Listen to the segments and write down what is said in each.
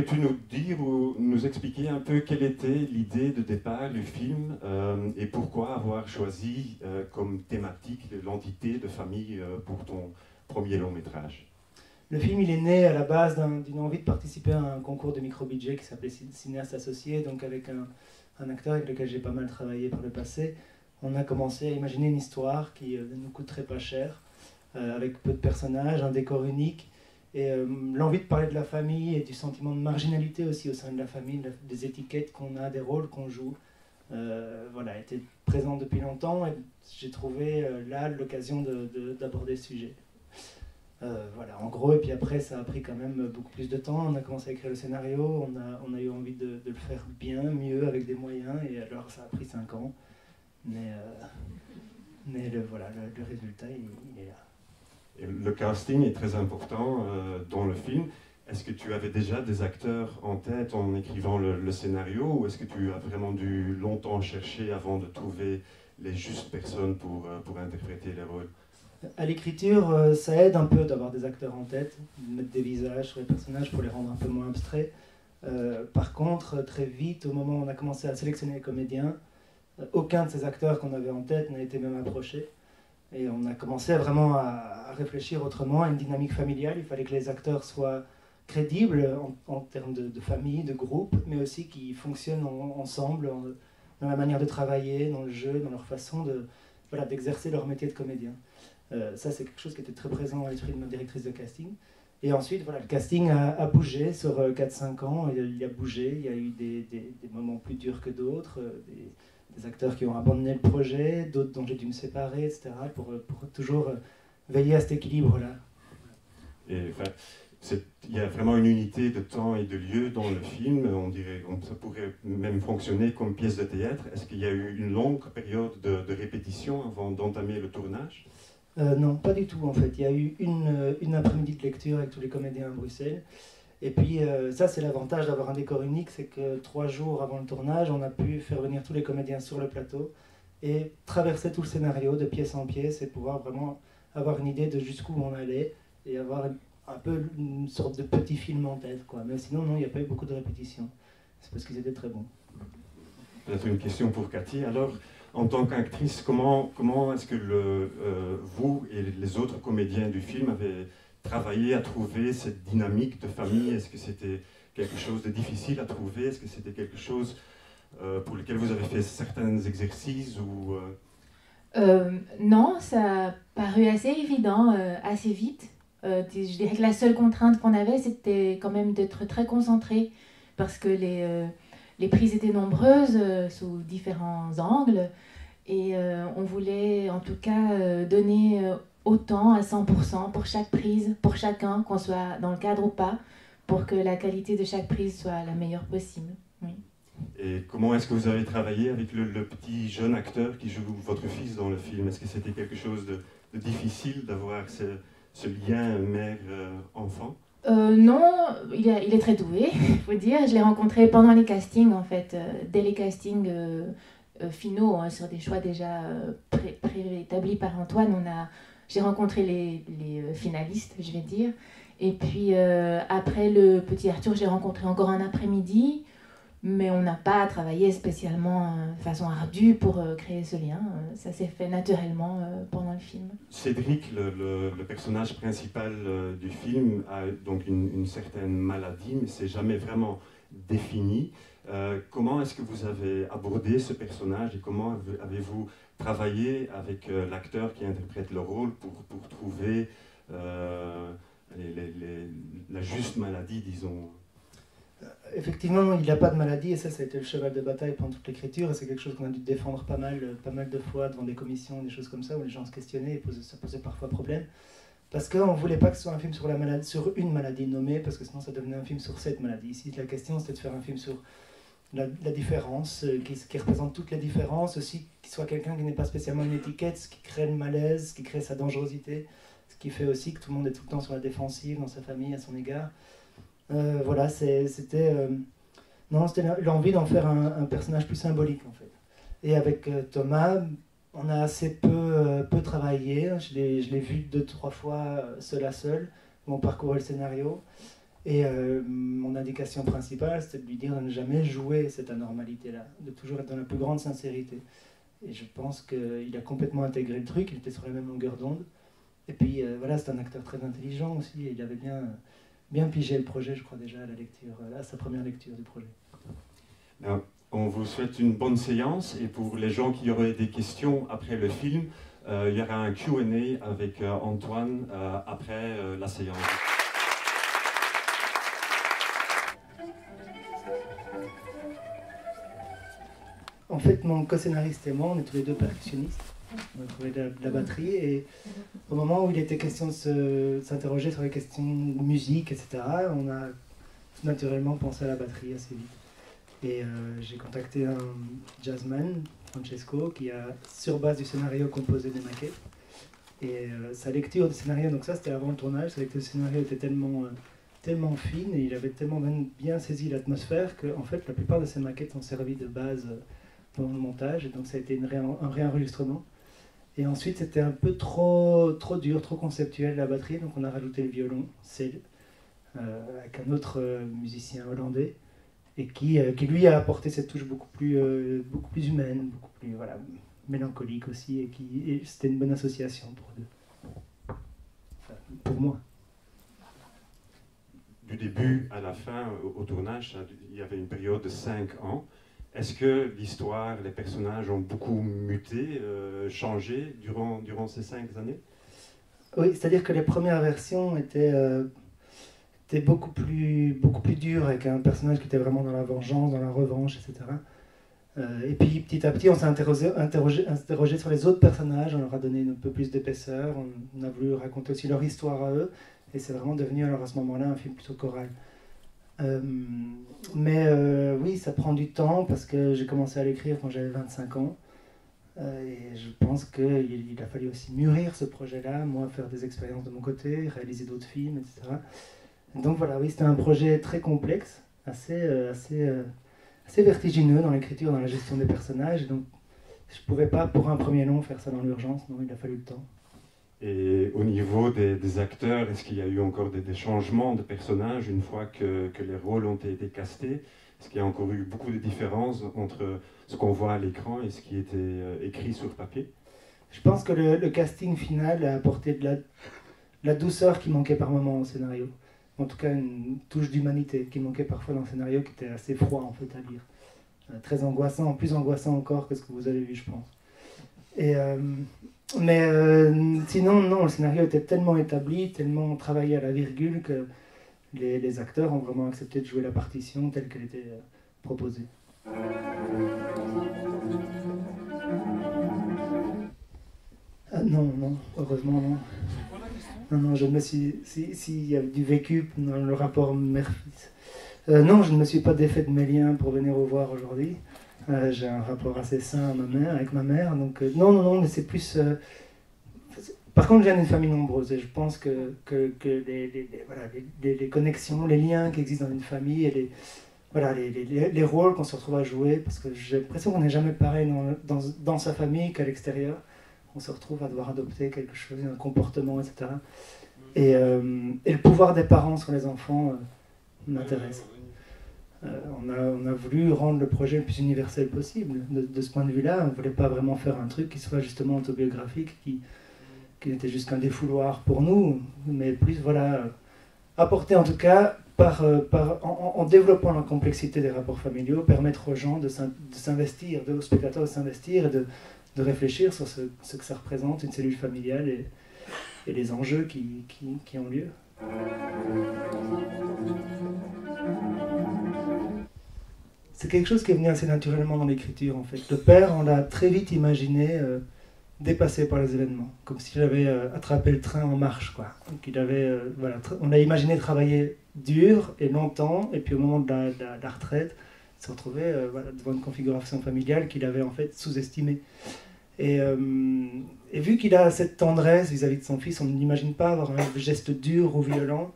pourrais-tu nous dire ou nous expliquer un peu quelle était l'idée de départ du film et pourquoi avoir choisi comme thématique l'entité de famille pour ton premier long métrage? Le film, il est né à la base d'une envie de participer à un concours de micro-budget qui s'appelait Cinéaste Associé, donc avec un acteur avec lequel j'ai pas mal travaillé par le passé. On a commencé à imaginer une histoire qui ne nous coûterait pas cher, avec peu de personnages, un décor unique, et l'envie de parler de la famille et du sentiment de marginalité aussi au sein de la famille, des étiquettes qu'on a, des rôles qu'on joue, voilà, était présent depuis longtemps, et j'ai trouvé là l'occasion d'aborder ce sujet. Voilà, en gros, et puis après, ça a pris quand même beaucoup plus de temps. On a commencé à écrire le scénario, on a eu envie de le faire bien, mieux, avec des moyens, et alors ça a pris 5 ans. Mais voilà, le résultat, il est là. Et le casting est très important dans le film. Est-ce que tu avais déjà des acteurs en tête en écrivant le scénario, ou est-ce que tu as vraiment dû longtemps chercher avant de trouver les justes personnes pour interpréter les rôles? À l'écriture, ça aide un peu d'avoir des acteurs en tête, de mettre des visages sur les personnages pour les rendre un peu moins abstraits. Par contre, très vite, au moment où on a commencé à sélectionner les comédiens, aucun de ces acteurs qu'on avait en tête n'a été même approché. Et on a commencé vraiment à réfléchir autrement, à une dynamique familiale. Il fallait que les acteurs soient crédibles en termes de famille, de groupe, mais aussi qu'ils fonctionnent ensemble, dans la manière de travailler, dans le jeu, dans leur façon d'exercer leur métier de comédien. Ça, c'est quelque chose qui était très présent à l'esprit de notre directrice de casting. Et ensuite, voilà, le casting a bougé sur 4-5 ans. Il a bougé, il y a eu des moments plus durs que d'autres, des acteurs qui ont abandonné le projet, d'autres dont j'ai dû me séparer, etc., pour toujours veiller à cet équilibre-là. Et enfin, il y a vraiment une unité de temps et de lieu dans le film. On dirait que ça pourrait même fonctionner comme pièce de théâtre. Est-ce qu'il y a eu une longue période de répétition avant d'entamer le tournage? Non, pas du tout en fait. Il y a eu une après-midi de lecture avec tous les comédiens à Bruxelles. Et puis ça, c'est l'avantage d'avoir un décor unique, c'est que 3 jours avant le tournage, on a pu faire venir tous les comédiens sur le plateau et traverser tout le scénario de pièce en pièce et pouvoir vraiment avoir une idée de jusqu'où on allait et avoir un peu une sorte de petit film en tête, quoi. Mais sinon, non, il n'y a pas eu beaucoup de répétitions. C'est parce qu'ils étaient très bons. Peut-être une question pour Cathy. Alors, en tant qu'actrice, comment est-ce que vous et les autres comédiens du film avez travaillé à trouver cette dynamique de famille? Est-ce que c'était quelque chose de difficile à trouver? Est-ce que c'était quelque chose pour lequel vous avez fait certains exercices ou Non, ça a paru assez évident, assez vite. Je dirais que la seule contrainte qu'on avait, c'était quand même d'être très concentré, parce que les prises étaient nombreuses, sous différents angles, et on voulait en tout cas donner autant à 100% pour chaque prise, pour chacun, qu'on soit dans le cadre ou pas, pour que la qualité de chaque prise soit la meilleure possible. Oui. Et comment est-ce que vous avez travaillé avec le petit jeune acteur qui joue votre fils dans le film? Est-ce que c'était quelque chose de difficile d'avoir ce lien mère-enfant? Non, il est très doué, il faut dire. Je l'ai rencontré pendant les castings, en fait, dès les castings finaux, hein, sur des choix déjà préétablis par Antoine. J'ai rencontré les finalistes, je vais dire. Et puis après le petit Arthur, j'ai rencontré encore un après-midi, mais on n'a pas travaillé spécialement de façon ardue pour créer ce lien. Ça s'est fait naturellement pendant le film. Cédric, le personnage principal du film, a donc une certaine maladie, mais c'est jamais vraiment défini. Comment est-ce que vous avez abordé ce personnage et comment avez-vous travaillé avec l'acteur qui interprète le rôle pour trouver la juste maladie, disons? Effectivement, il n'a pas de maladie, et ça a été le cheval de bataille pendant toute l'écriture, et c'est quelque chose qu'on a dû défendre pas mal de fois devant des commissions, des choses comme ça, où les gens se questionnaient, et ça posait parfois problème. Parce qu'on ne voulait pas que ce soit un film sur une maladie nommée, parce que sinon ça devenait un film sur cette maladie. Ici, la question, c'était de faire un film sur la différence, qui représente toutes les différences, aussi qu'il soit quelqu'un qui n'est pas spécialement une étiquette, ce qui crée le malaise, ce qui crée sa dangerosité, ce qui fait aussi que tout le monde est tout le temps sur la défensive dans sa famille, à son égard. Voilà, c'était l'envie d'en faire un personnage plus symbolique, en fait. Et avec Thomas, on a assez peu travaillé. Je l'ai vu 2-3 fois seul à seul, où on parcourait le scénario. Et mon indication principale, c'était de lui dire de ne jamais jouer cette anormalité-là, de toujours être dans la plus grande sincérité. Et je pense qu'il a complètement intégré le truc, il était sur la même longueur d'onde. Et puis voilà, c'est un acteur très intelligent aussi, et il avait bien pigé le projet, je crois déjà, à la lecture, à sa première lecture du projet. Alors, on vous souhaite une bonne séance, et pour les gens qui auraient des questions après le film, il y aura un Q&A avec Antoine après la séance. En fait, mon co-scénariste et moi, on est tous les deux percussionnistes. On a trouvé de la batterie, et au moment où il était question de s'interroger sur les questions de musique, etc., on a naturellement pensé à la batterie assez vite. Et j'ai contacté un jazzman, Francesco, qui a, sur base du scénario, composé des maquettes. Et sa lecture du scénario, donc ça c'était avant le tournage, sa lecture du scénario était tellement fine, et il avait tellement bien saisi l'atmosphère que en fait la plupart de ces maquettes ont servi de base pendant le montage, et donc ça a été un réenregistrement. Et ensuite c'était un peu trop dur, trop conceptuel la batterie, donc on a rajouté le violon, Cel, avec un autre musicien hollandais, et qui lui a apporté cette touche beaucoup plus humaine, beaucoup plus mélancolique aussi, et c'était une bonne association pour eux deux. Enfin, pour moi. Du début à la fin, au tournage, il y avait une période de 5 ans. Est-ce que l'histoire, les personnages ont beaucoup muté, changé durant ces 5 années? Oui, c'est-à-dire que les premières versions étaient beaucoup plus dures, avec un personnage qui était vraiment dans la vengeance, dans la revanche, etc. Et puis petit à petit, on s'est interrogé sur les autres personnages, on leur a donné un peu plus d'épaisseur, on a voulu raconter aussi leur histoire à eux, et c'est vraiment devenu alors à ce moment-là un film plutôt choral. Oui, ça prend du temps parce que j'ai commencé à l'écrire quand j'avais 25 ans. Et je pense qu'il a fallu aussi mûrir ce projet-là, moi faire des expériences de mon côté, réaliser d'autres films, etc. Donc voilà, oui, c'était un projet très complexe, assez vertigineux dans l'écriture, dans la gestion des personnages. Et donc je ne pouvais pas, pour un premier long, faire ça dans l'urgence, non, il a fallu le temps. Et au niveau des acteurs, est-ce qu'il y a eu encore des changements de personnages une fois que les rôles ont été castés? Est-ce qu'il y a encore eu beaucoup de différences entre ce qu'on voit à l'écran et ce qui était écrit sur papier? Je pense que le casting final a apporté de la douceur qui manquait par moments au scénario. En tout cas, une touche d'humanité qui manquait parfois dans le scénario, qui était assez froid en fait à lire. Très angoissant, plus angoissant encore que ce que vous avez vu, je pense. Sinon, non, le scénario était tellement établi, tellement travaillé à la virgule que les acteurs ont vraiment accepté de jouer la partition telle qu'elle était proposée. Non, heureusement non. Non, je me suis... S'il y a du vécu dans le rapport mère-fils. Non, je ne me suis pas défait de mes liens pour venir vous voir aujourd'hui. J'ai un rapport assez sain avec ma mère. Donc, non, mais c'est plus... Par contre, je viens d'une famille nombreuse et je pense que les connexions, les liens qui existent dans une famille et les rôles qu'on se retrouve à jouer, parce que j'ai l'impression qu'on n'est jamais pareil dans sa famille qu'à l'extérieur. On se retrouve à devoir adopter quelque chose, un comportement, etc. Et le pouvoir des parents sur les enfants m'intéresse. On a voulu rendre le projet le plus universel possible. De ce point de vue-là, on ne voulait pas vraiment faire un truc qui soit justement autobiographique, qui n'était juste qu'un défouloir pour nous, mais plus, apporter en tout cas, en développant la complexité des rapports familiaux, permettre aux gens de s'investir, aux spectateurs de s'investir et de réfléchir sur ce que ça représente, une cellule familiale et les enjeux qui ont lieu. C'est quelque chose qui est venu assez naturellement dans l'écriture en fait. Le père, on l'a très vite imaginé dépassé par les événements, comme s'il avait attrapé le train en marche, quoi. Donc on l'a imaginé travailler dur et longtemps, et puis au moment de la retraite, se retrouver devant une configuration familiale qu'il avait en fait sous-estimée. Et vu qu'il a cette tendresse vis-à-vis de son fils, on ne l'imagine pas avoir un geste dur ou violent.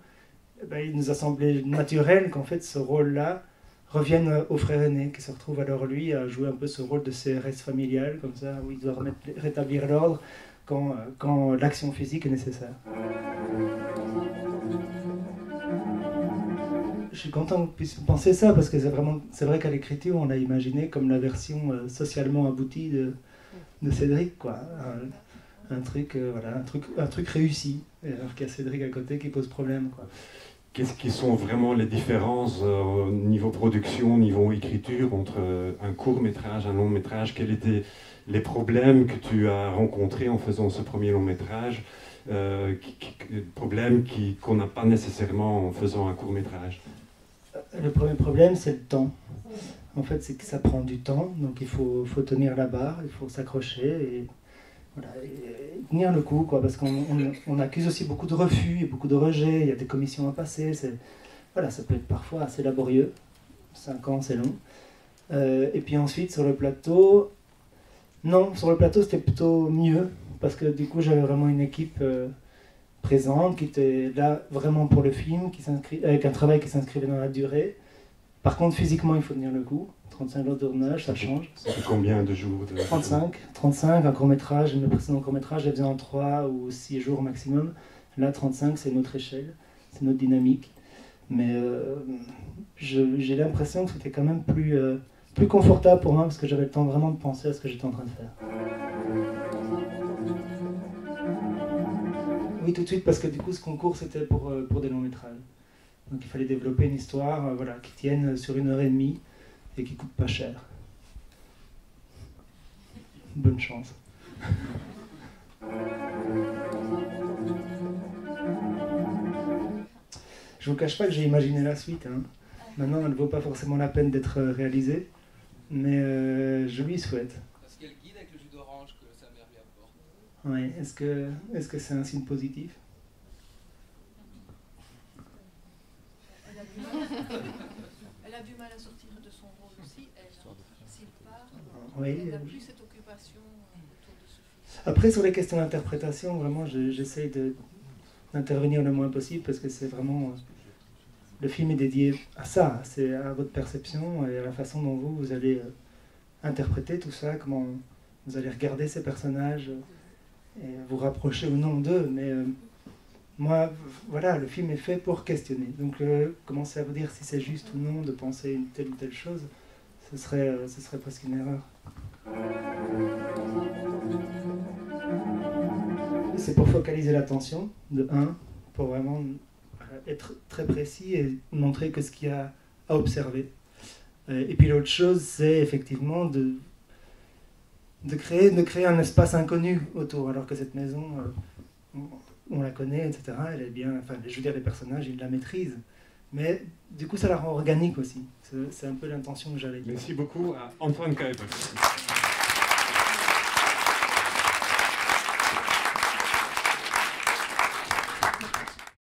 Il nous a semblé naturel qu'en fait ce rôle-là revienne au frère aîné, qui se retrouve alors lui à jouer un peu ce rôle de CRS familial, comme ça, où il doit rétablir l'ordre quand l'action physique est nécessaire. Je suis content que vous puissiez penser ça, parce que c'est vrai qu'à l'écriture, on l'a imaginé comme la version socialement aboutie de Cédric, quoi. Un truc réussi, alors qu'il y a Cédric à côté qui pose problème, quoi. Qu'est-ce qui sont vraiment les différences au niveau production, niveau écriture, entre un court-métrage, un long-métrage? Quels étaient les problèmes que tu as rencontrés en faisant ce premier long-métrage, problèmes qu'on n'a pas nécessairement en faisant un court-métrage? Le premier problème, c'est le temps. En fait, c'est que ça prend du temps, donc il faut tenir la barre, il faut s'accrocher et, voilà, et tenir le coup, quoi, parce qu'on accuse aussi beaucoup de refus et beaucoup de rejets, il y a des commissions à passer, voilà, ça peut être parfois assez laborieux, 5 ans c'est long. Et puis ensuite, sur le plateau, c'était plutôt mieux, parce que du coup j'avais vraiment une équipe présente qui était là vraiment pour le film, avec un travail qui s'inscrivait dans la durée. Par contre, physiquement, il faut tenir le coup. 35 jours de tournage, ça change. C'est combien de jours 35, un court-métrage. Mes précédents courts-métrages, je les faisais en 3 ou 6 jours maximum. Là, 35, c'est notre échelle, c'est notre dynamique. Mais j'ai l'impression que c'était quand même plus confortable pour moi, parce que j'avais le temps vraiment de penser à ce que j'étais en train de faire. Oui, tout de suite, parce que du coup, ce concours, c'était pour des longs métrages. Donc il fallait développer une histoire qui tienne sur 1h30 et qui coûte pas cher. Bonne chance. Je vous cache pas que j'ai imaginé la suite. Hein. Maintenant, elle ne vaut pas forcément la peine d'être réalisée, mais je lui souhaite. Parce qu'il y a le guide avec le jus d'orange que sa mère lui apporte. Oui, est-ce que c'est un signe positif? Elle a du mal à sortir de son rôle aussi, elle. S'il part, oui, elle n'a plus cette occupation autour de ce fils. Après, sur les questions d'interprétation, vraiment, j'essaye d'intervenir le moins possible, parce que c'est vraiment... le film est dédié à ça, c'est à votre perception et à la façon dont vous allez interpréter tout ça, comment vous allez regarder ces personnages et vous rapprocher ou non d'eux. Mais moi, voilà, le film est fait pour questionner. Donc commencer à vous dire si c'est juste ou non de penser une telle ou telle chose, ce serait presque une erreur. C'est pour focaliser l'attention, de 1, pour vraiment être très précis et montrer que ce qu'il y a à observer. Et puis l'autre chose, c'est effectivement de créer un espace inconnu autour, alors que cette maison, on la connaît, etc. Elle est bien, enfin, je veux dire, les personnages, ils la maîtrisent. Mais du coup, ça la rend organique aussi. C'est un peu l'intention que j'avais. Merci beaucoup à Antoine Kuipers.